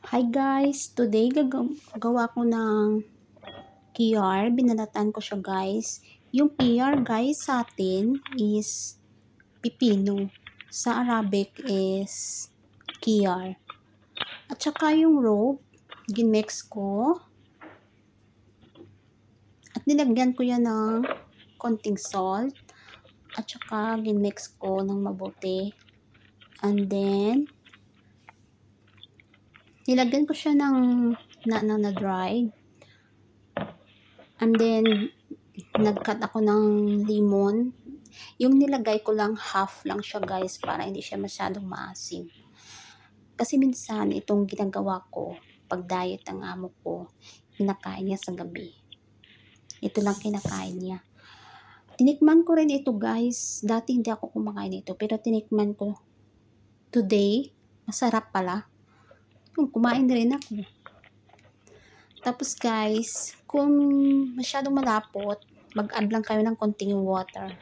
Hi guys! Today gagawa ko ng QR. Binalatan ko siya guys. Yung QR guys sa atin is pipino. Sa Arabic is QR. At saka yung rope, ginmix ko. At nilagyan ko yan ng konting salt. At saka ginmix ko ng mabuti. And then, nilagyan ko siya ng na dried. And then, nag-cut ako ng lemon. Yung nilagay ko lang, half lang siya guys, para hindi siya masyadong maasim. Kasi minsan, itong ginagawa ko, pag diet ang amo ko, kinakain niya sa gabi. Ito lang kinakain niya. Tinikman ko rin ito guys. Dati hindi ako kumakain ito, pero tinikman ko today. Masarap pala. Kumain rin ako. Tapos guys, kung masyadong malapot, mag-add lang kayo ng konting water.